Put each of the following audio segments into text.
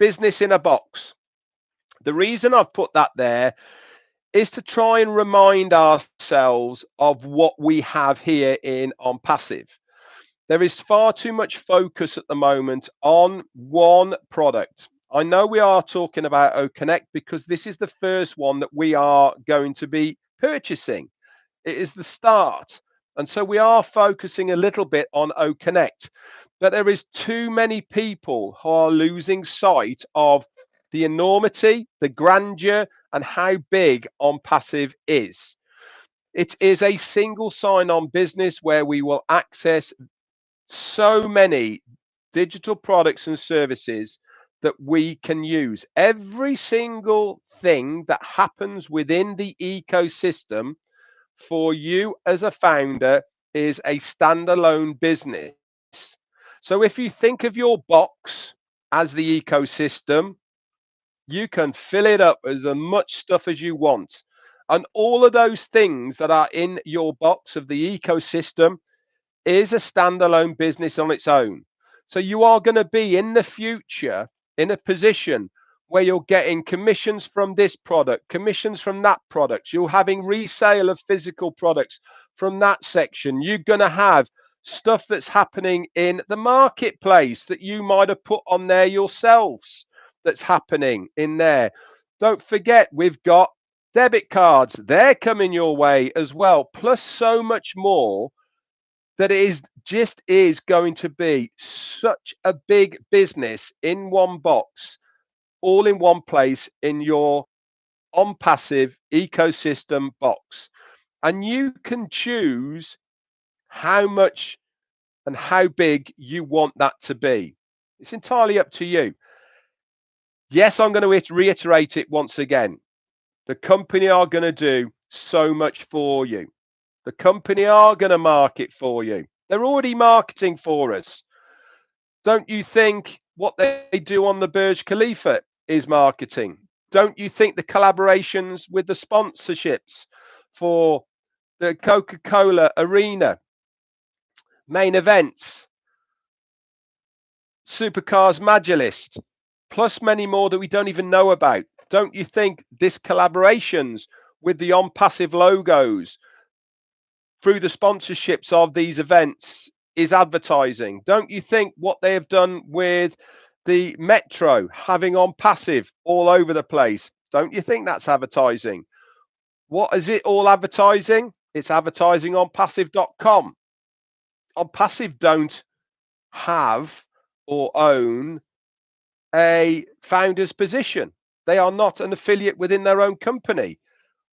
business in a box. The reason I've put that there is to try and remind ourselves of what we have here in OnPassive. There is far too much focus at the moment on one product. I know we are talking about O-Connect because this is the first one that we are going to be purchasing. It is the start. And so we are focusing a little bit on O-Connect. But there is too many people who are losing sight of the enormity, the grandeur, and how big OnPassive is. It is a single sign-on business where we will access so many digital products and services that we can use. Every single thing that happens within the ecosystem for you as a founder is a standalone business. So if you think of your box as the ecosystem, you can fill it up with as much stuff as you want. And all of those things that are in your box of the ecosystem is a standalone business on its own. So you are going to be in the future in a position where you're getting commissions from this product, commissions from that product. You're having resale of physical products from that section. You're going to have stuff that's happening in the marketplace that you might have put on there yourselves that's happening in there. Don't forget, we've got debit cards. They're coming your way as well, plus so much more that it is going to be such a big business in one box, all in one place in your OnPassive ecosystem box. And you can choose how much and how big you want that to be. It's entirely up to you. Yes, I'm going to reiterate it once again. The company are going to do so much for you. The company are going to market for you. They're already marketing for us. Don't you think what they do on the Burj Khalifa is marketing? Don't you think the collaborations with the sponsorships for the Coca-Cola Arena, main events, Supercars Magilist, plus many more that we don't even know about? Don't you think this collaborations with the OnPassive logos through the sponsorships of these events is advertising? Don't you think what they have done with the Metro, having OnPassive all over the place, don't you think that's advertising? What is it all advertising? It's advertising on OnPassive.com. OnPassive don't have or own a founder's position. They are not an affiliate within their own company.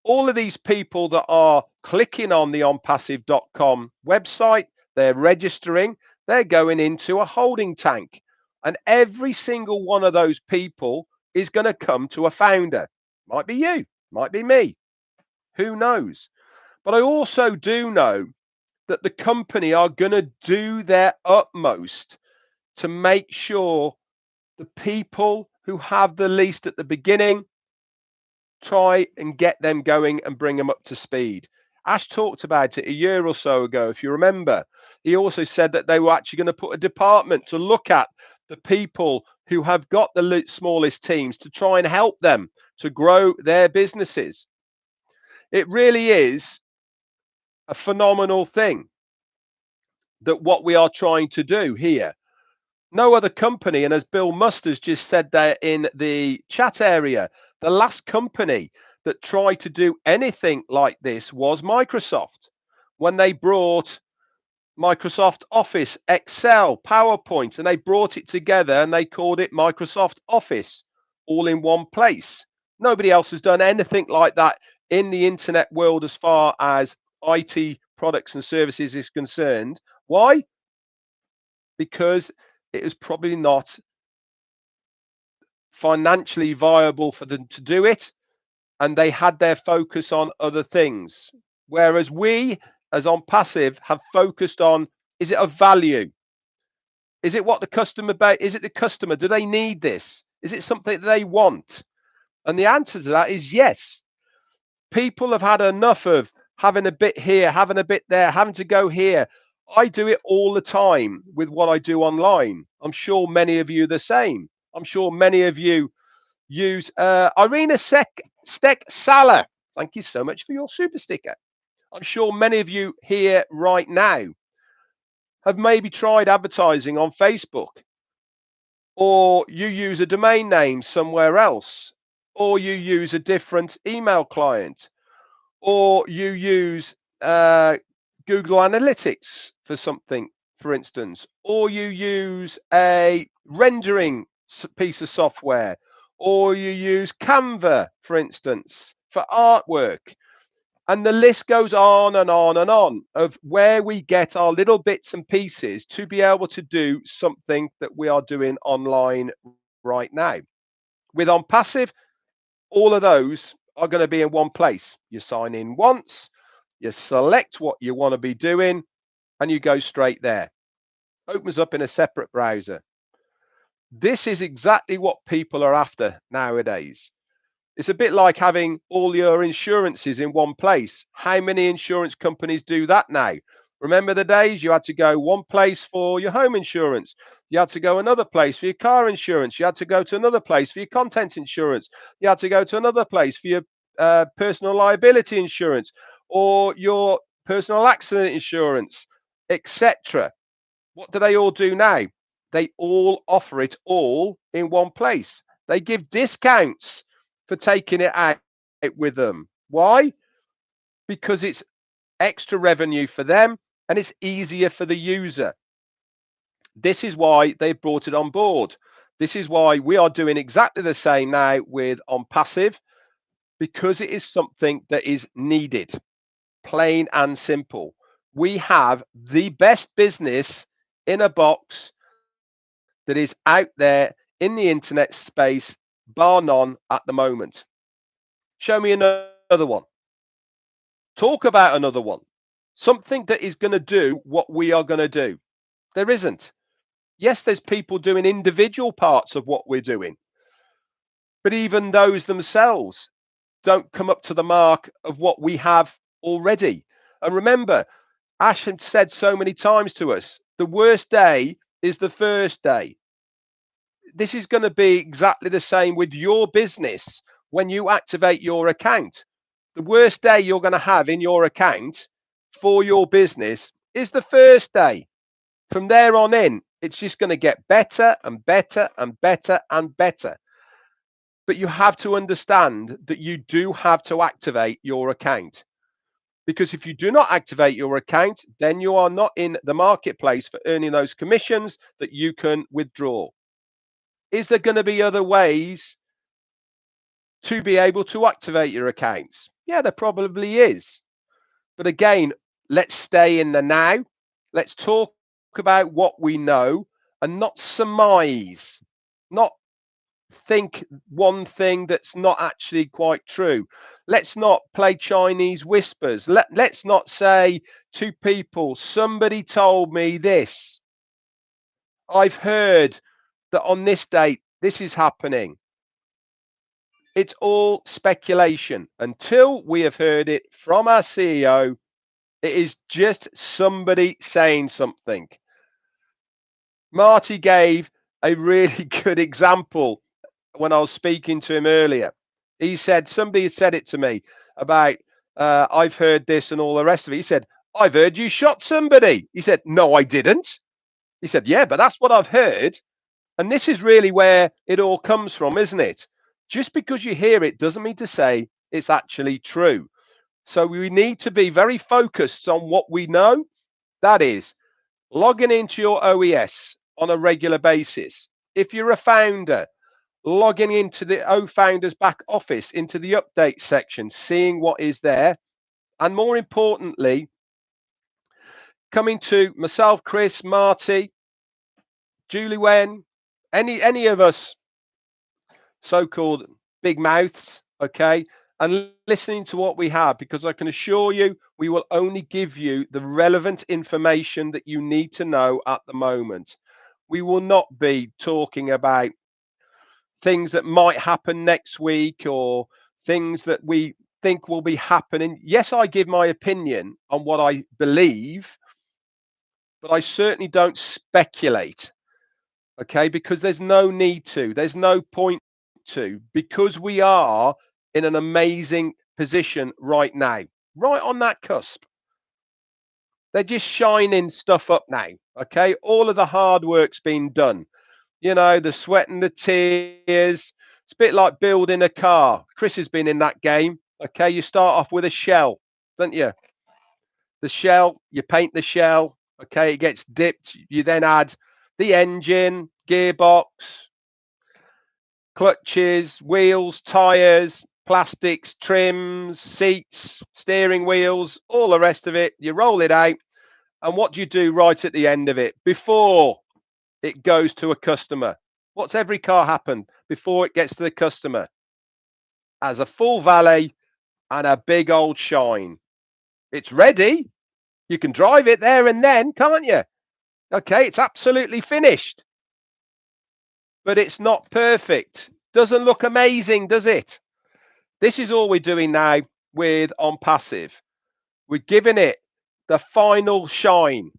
All of these people that are clicking on the OnPassive.com website, they're registering, they're going into a holding tank. And every single one of those people is going to come to a founder. Might be you, might be me. Who knows? But I also do know that the company are going to do their utmost to make sure the people who have the least at the beginning, try and get them going and bring them up to speed. Ash talked about it a year or so ago, if you remember. He also said that they were actually going to put a department to look at the people who have got the smallest teams to try and help them to grow their businesses. It really is a phenomenal thing that what we are trying to do here. No other company, and as Bill Musters just said there in the chat area, the last company that tried to do anything like this was Microsoft, when they brought Microsoft Office, Excel, PowerPoint, and they brought it together and they called it Microsoft Office, all in one place. Nobody else has done anything like that in the internet world as far as IT products and services is concerned. Why? Because it is probably not financially viable for them to do it, and they had their focus on other things. Whereas we, as OnPassive, have focused on, is it of value? Is it what the customer, is it the customer? Do they need this? Is it something that they want? And the answer to that is yes. People have had enough of having a bit here, having a bit there, having to go here. I do it all the time with what I do online. I'm sure many of you are the same. I'm sure many of you use Irina Stek Sala. Thank you so much for your super sticker. I'm sure many of you here right now have maybe tried advertising on Facebook, or you use a domain name somewhere else, or you use a different email client, or you use Google Analytics for something, for instance, or you use a rendering piece of software, or you use Canva, for instance, for artwork. And the list goes on and on and on of where we get our little bits and pieces to be able to do something that we are doing online right now. With OnPassive, all of those are going to be in one place. You sign in once, you select what you want to be doing, and you go straight there. Opens up in a separate browser. This is exactly what people are after nowadays. It's a bit like having all your insurances in one place. How many insurance companies do that now? Remember the days you had to go one place for your home insurance, you had to go another place for your car insurance, you had to go to another place for your contents insurance, you had to go to another place for your personal liability insurance or your personal accident insurance, etc. What do they all do now? They all offer it all in one place. They give discounts for taking it out with them. Why? Because it's extra revenue for them and it's easier for the user. This is why they brought it on board. This is why we are doing exactly the same now with OnPassive, because it is something that is needed, plain and simple. We have the best business in a box that is out there in the internet space, bar none at the moment. Show me another one. Talk about another one. Something that is going to do what we are going to do. There isn't. Yes, there's people doing individual parts of what we're doing, but even those themselves don't come up to the mark of what we have already. And remember, Ash had said so many times to us, the worst day is the first day. This is going to be exactly the same with your business when you activate your account. The worst day you're going to have in your account for your business is the first day. From there on in, it's just going to get better and better and better and better. But you have to understand that you do have to activate your account. Because if you do not activate your account, then you are not in the marketplace for earning those commissions that you can withdraw. Is there going to be other ways to be able to activate your accounts? Yeah, there probably is. But again, let's stay in the now. Let's talk about what we know and not surmise, not think one thing that's not actually quite true. Let's not play Chinese whispers. Let's not say to people, somebody told me this. I've heard that on this date, this is happening. It's all speculation. Until we have heard it from our CEO, it is just somebody saying something. Marty gave a really good example when I was speaking to him earlier. He said, somebody had said it to me about, I've heard this and all the rest of it. He said, I've heard you shot somebody. He said, no, I didn't. He said, yeah, but that's what I've heard. And this is really where it all comes from, isn't it? Just because you hear it doesn't mean to say it's actually true. So we need to be very focused on what we know. That is logging into your OES on a regular basis. If you're a founder, logging into the O-Founders back office, into the update section, seeing what is there. And more importantly, coming to myself, Chris, Marty, Julie Wen, any of us so-called big mouths, okay, and listening to what we have, because I can assure you we will only give you the relevant information that you need to know at the moment. We will not be talking about things that might happen next week or things that we think will be happening. Yes, I give my opinion on what I believe, but I certainly don't speculate. Okay, because there's no need to, there's no point to, because we are in an amazing position right now, right on that cusp. They're just shining stuff up now. Okay, all of the hard work's been done. You know, the sweat and the tears. It's a bit like building a car. Chris has been in that game. Okay, you start off with a shell, don't you? The shell, you paint the shell. Okay, it gets dipped. You then add the engine, gearbox, clutches, wheels, tires, plastics, trims, seats, steering wheels, all the rest of it. You roll it out. And what do you do right at the end of it before it goes to a customer? What's every car happen before it gets to the customer? As a full valet and a big old shine. It's ready. You can drive it there and then, can't you? Okay, it's absolutely finished. But it's not perfect. Doesn't look amazing, does it? This is all we're doing now with OnPassive. We're giving it the final shine.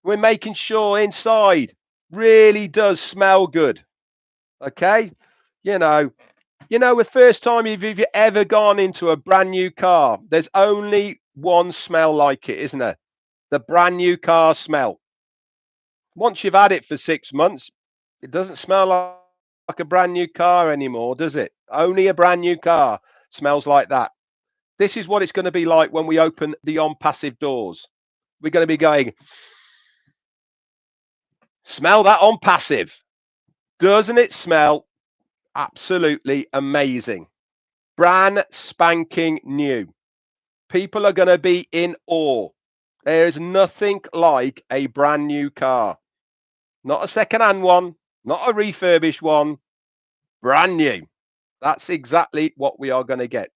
We're making sure inside really does smell good. Okay? You know, the first time you've ever gone into a brand new car, there's only one smell like it, isn't there? The brand new car smell. Once you've had it for 6 months, it doesn't smell like a brand new car anymore, does it? Only a brand new car smells like that. This is what it's going to be like when we open the OnPassive doors. We're going to be going, smell that OnPassive. Doesn't it smell absolutely amazing? Brand spanking new. People are going to be in awe. There's nothing like a brand new car. Not a second-hand one, not a refurbished one, brand new. That's exactly what we are going to get.